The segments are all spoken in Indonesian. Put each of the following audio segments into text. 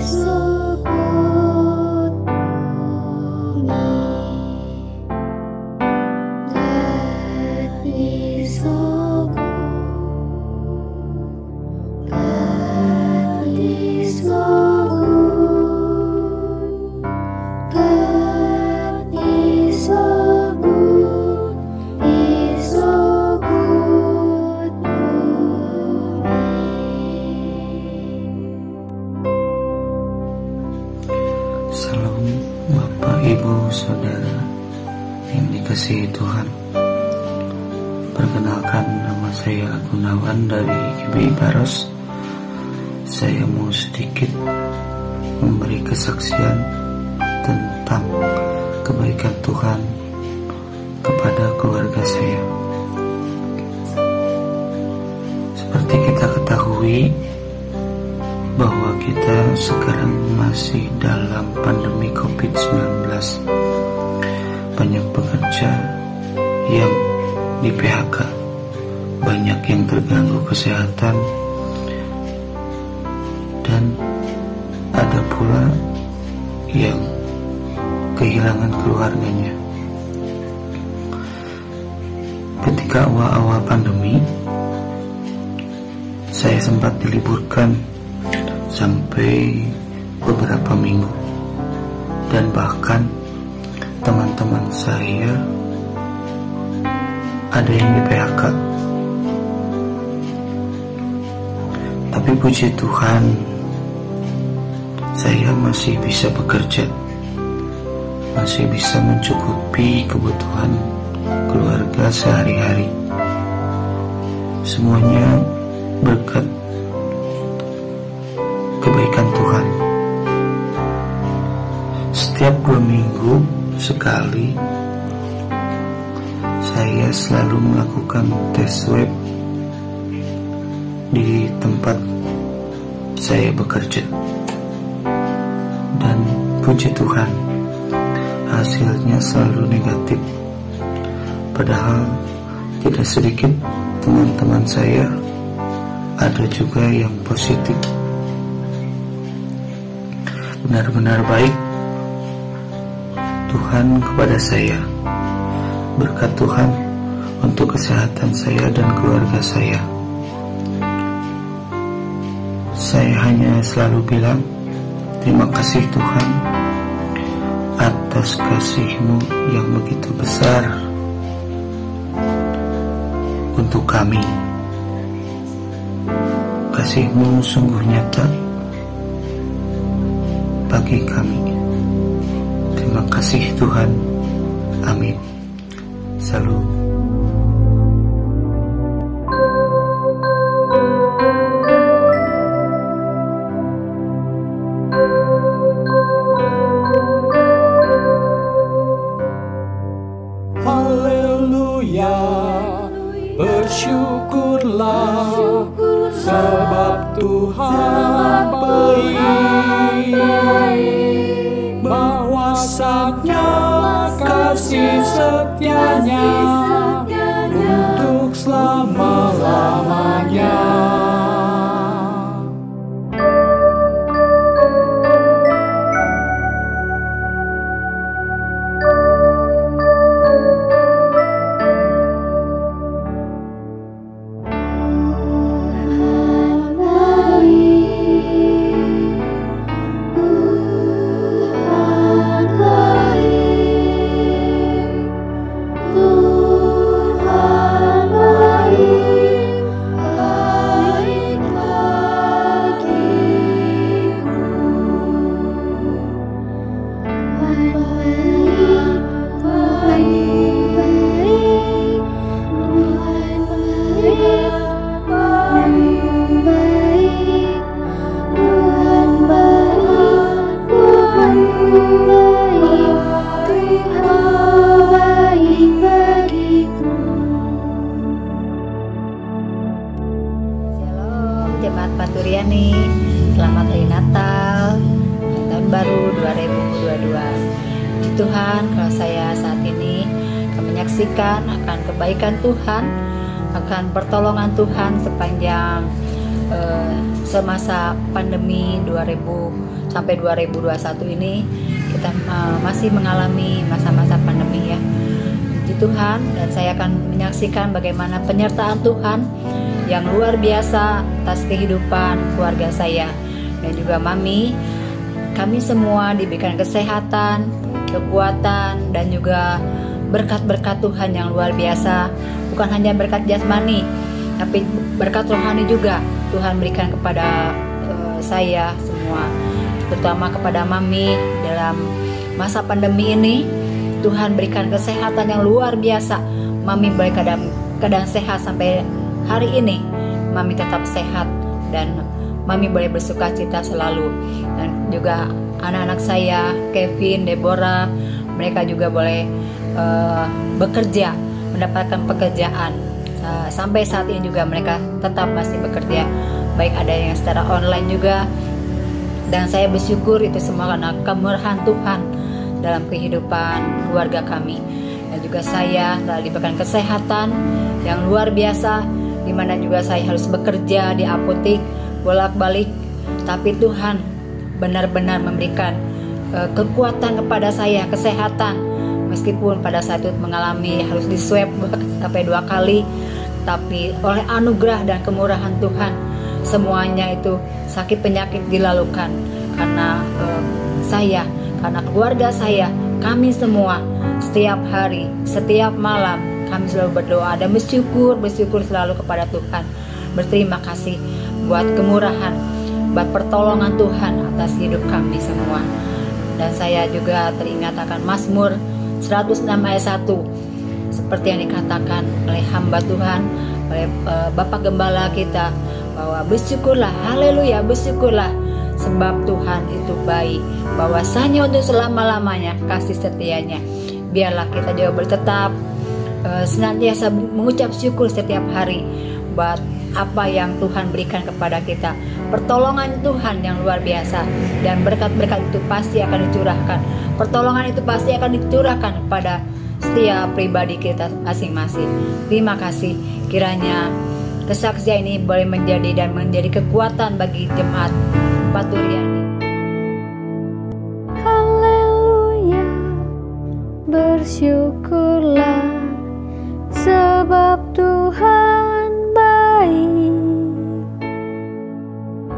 so good to me. God is so good. God is so good. God is so good. Is so good to me. Salam Bapak, Ibu, Saudara yang dikasihi Tuhan. Perkenalkan, nama saya Gunawan dari GBI Baros. Saya mau sedikit memberi kesaksian tentang kebaikan Tuhan kepada keluarga saya. Seperti kita ketahui bahwa kita sekarang masih dalam pandemi COVID-19. Banyak pekerja yang di PHK, banyak yang terganggu kesehatan, dan ada pula yang kehilangan keluarganya. Ketika awal-awal pandemi, saya sempat diliburkan sampai beberapa minggu, dan bahkan teman-teman saya ada yang di PHK. Tapi puji Tuhan, saya masih bisa bekerja, masih bisa mencukupi kebutuhan keluarga sehari-hari. Semuanya berkat kebaikan Tuhan. Setiap 2 minggu sekali saya selalu melakukan tes swab di tempat saya bekerja, dan puji Tuhan, hasilnya selalu negatif. Padahal tidak sedikit teman-teman saya ada juga yang positif. Benar-benar baik Tuhan kepada saya. Berkat Tuhan untuk kesehatan saya dan keluarga saya. Saya hanya selalu bilang, terima kasih Tuhan atas kasih-Mu yang begitu besar untuk kami. Kasih-Mu sungguh nyata bagi kami. Terima kasih Tuhan. Amin. Salam. Haleluya, bersyukurlah sebab Tuhan baik, bahwasanya kasih setianya untuk selama-lamanya. Jemaat Paturiani, selamat Hari Natal dan Tahun Baru 2022. Puji Tuhan, kalau saya saat ini akan menyaksikan akan kebaikan Tuhan, akan pertolongan Tuhan sepanjang semasa pandemi 2000 sampai 2021 ini kita masih mengalami masa-masa pandemi ya. Puji Tuhan, dan saya akan menyaksikan bagaimana penyertaan Tuhan yang luar biasa atas kehidupan keluarga saya dan juga Mami. Kami semua diberikan kesehatan, kekuatan, dan juga berkat-berkat Tuhan yang luar biasa. Bukan hanya berkat jasmani, tapi berkat rohani juga Tuhan berikan kepada saya semua, terutama kepada Mami. Dalam masa pandemi ini Tuhan berikan kesehatan yang luar biasa. Mami boleh keadaan sehat sampai hari ini. Mami tetap sehat dan Mami boleh bersuka cita selalu. Dan juga anak-anak saya, Kevin, Deborah, mereka juga boleh bekerja, mendapatkan pekerjaan. Sampai saat ini juga mereka tetap masih bekerja, baik ada yang secara online juga. Dan saya bersyukur itu semua karena kemurahan Tuhan dalam kehidupan keluarga kami. Dan juga saya telah diberikan kesehatan yang luar biasa, di mana juga saya harus bekerja di apotek bolak-balik, tapi Tuhan benar-benar memberikan kekuatan kepada saya, kesehatan. Meskipun pada saat itu mengalami harus di swab sampai 2 kali, tapi oleh anugerah dan kemurahan Tuhan semuanya itu sakit penyakit dilalukan. Karena saya, karena keluarga saya, kami semua setiap hari, setiap malam kami selalu berdoa dan bersyukur selalu kepada Tuhan. Berterima kasih buat kemurahan, buat pertolongan Tuhan atas hidup kami semua. Dan saya juga teringat akan Mazmur 106 ayat 1, seperti yang dikatakan oleh hamba Tuhan, oleh Bapak Gembala kita, bahwa bersyukurlah, haleluya, bersyukurlah, sebab Tuhan itu baik, bahwasanya untuk selama-lamanya kasih setianya. Biarlah kita juga bertetap senantiasa mengucap syukur setiap hari buat apa yang Tuhan berikan kepada kita, pertolongan Tuhan yang luar biasa, dan berkat-berkat itu pasti akan dicurahkan. Pertolongan itu pasti akan dicurahkan kepada setiap pribadi kita masing-masing. Terima kasih, kiranya kesaksian ini boleh menjadi kekuatan bagi jemaat Paturiani. Haleluya, bersyukurlah sebab Tuhan baik,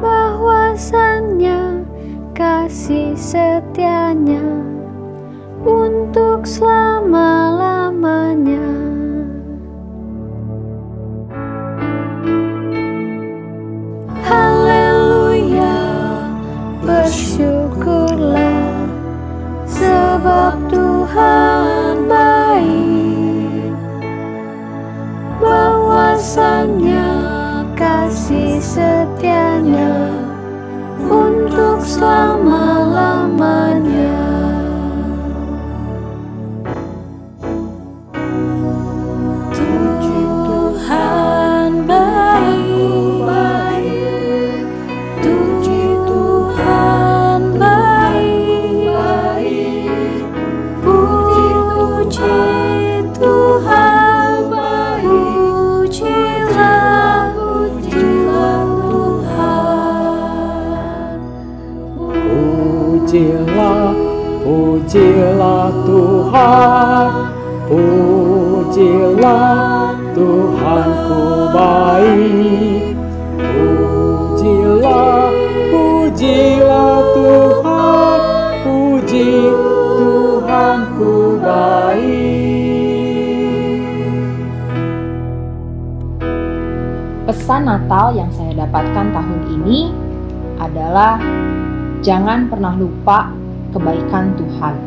bahwasannya kasih setianya untuk selama-lamanya. Haleluya, bersyukurlah sebab Tuhan baik, bahwasannya kasih setianya untuk selama-lamanya. Tuhan baik, Tuhan baik, puji Tuhan, pujilah Tuhan. Pujilah Tuhan, pujilah Tuhanku baik. Pujilah Tuhan, puji Tuhanku baik. Pesan Natal yang saya dapatkan tahun ini adalah jangan pernah lupa kebaikan Tuhan.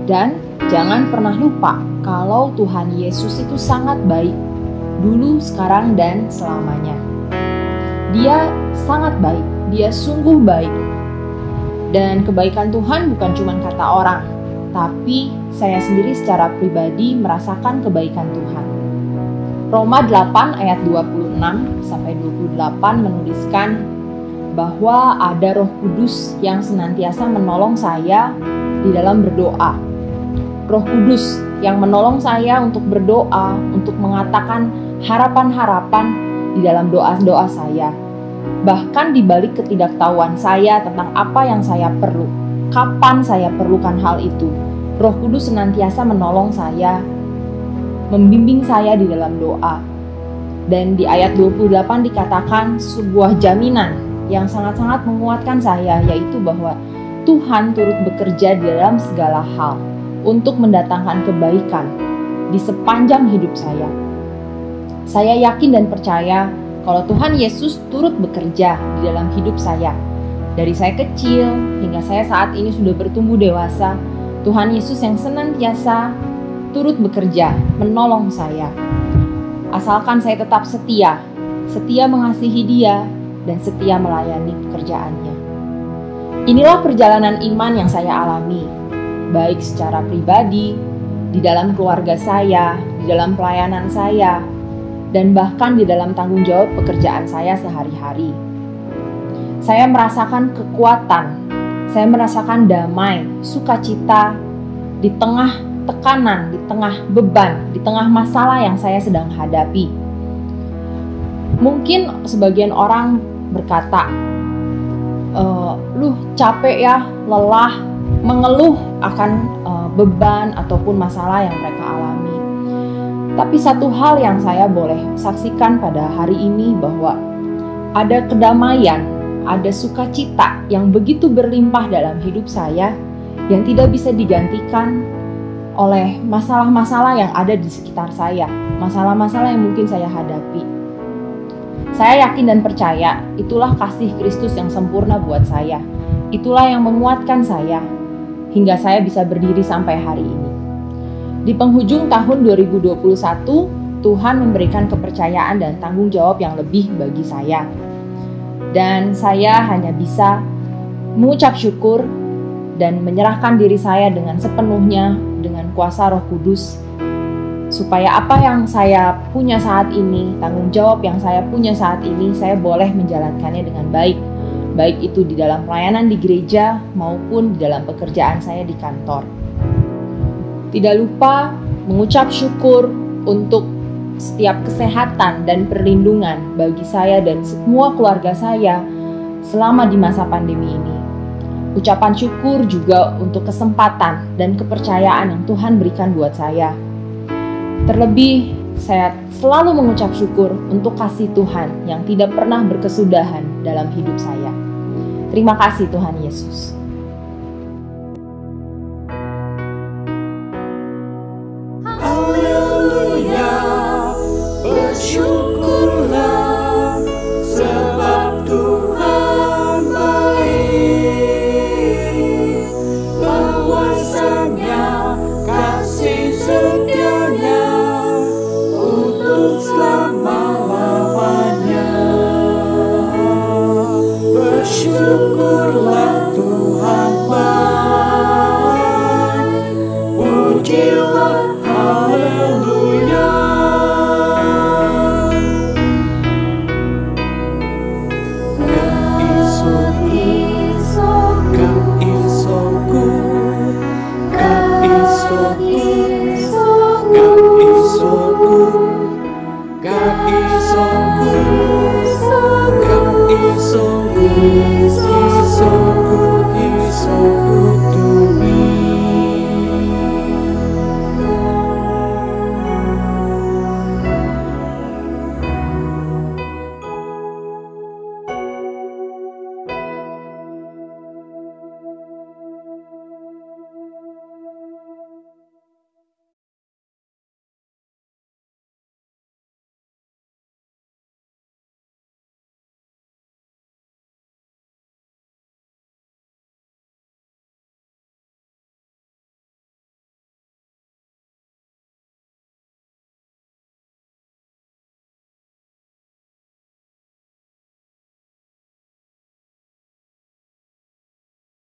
Dan jangan pernah lupa kalau Tuhan Yesus itu sangat baik, dulu, sekarang, dan selamanya. Dia sangat baik, dia sungguh baik. Dan kebaikan Tuhan bukan cuma kata orang, tapi saya sendiri secara pribadi merasakan kebaikan Tuhan. Roma 8 ayat 26-28 menuliskan bahwa ada Roh Kudus yang senantiasa menolong saya di dalam berdoa. Roh Kudus yang menolong saya untuk berdoa, untuk mengatakan harapan-harapan di dalam doa-doa saya. Bahkan di balik ketidaktahuan saya tentang apa yang saya perlu, kapan saya perlukan hal itu, Roh Kudus senantiasa menolong saya, membimbing saya di dalam doa. Dan di ayat 28 dikatakan sebuah jaminan yang sangat-sangat menguatkan saya, yaitu bahwa Tuhan turut bekerja di dalam segala hal untuk mendatangkan kebaikan di sepanjang hidup saya. Saya yakin dan percaya kalau Tuhan Yesus turut bekerja di dalam hidup saya. Dari saya kecil hingga saya saat ini sudah bertumbuh dewasa, Tuhan Yesus yang senantiasa turut bekerja, menolong saya. Asalkan saya tetap setia mengasihi Dia, dan setia melayani pekerjaannya. Inilah perjalanan iman yang saya alami, baik secara pribadi, di dalam keluarga saya, di dalam pelayanan saya, dan bahkan di dalam tanggung jawab pekerjaan saya sehari-hari. Saya merasakan kekuatan, saya merasakan damai, sukacita di tengah tekanan, di tengah beban, di tengah masalah yang saya sedang hadapi. Mungkin sebagian orang berkata, "Lu capek ya, lelah," mengeluh akan beban ataupun masalah yang mereka alami. Tapi satu hal yang saya boleh saksikan pada hari ini bahwa ada kedamaian, ada sukacita yang begitu berlimpah dalam hidup saya yang tidak bisa digantikan oleh masalah-masalah yang ada di sekitar saya, masalah-masalah yang mungkin saya hadapi. Saya yakin dan percaya itulah kasih Kristus yang sempurna buat saya. Itulah yang menguatkan saya hingga saya bisa berdiri sampai hari ini. Di penghujung tahun 2021, Tuhan memberikan kepercayaan dan tanggung jawab yang lebih bagi saya. Dan saya hanya bisa mengucap syukur dan menyerahkan diri saya dengan sepenuhnya dengan kuasa Roh Kudus, supaya apa yang saya punya saat ini, tanggung jawab yang saya punya saat ini, saya boleh menjalankannya dengan baik. Baik itu di dalam pelayanan di gereja maupun di dalam pekerjaan saya di kantor. Tidak lupa mengucap syukur untuk setiap kesehatan dan perlindungan bagi saya dan semua keluarga saya selama di masa pandemi ini. Ucapan syukur juga untuk kesempatan dan kepercayaan yang Tuhan berikan buat saya. Terlebih, saya selalu mengucap syukur untuk kasih Tuhan yang tidak pernah berkesudahan dalam hidup saya. Terima kasih Tuhan Yesus.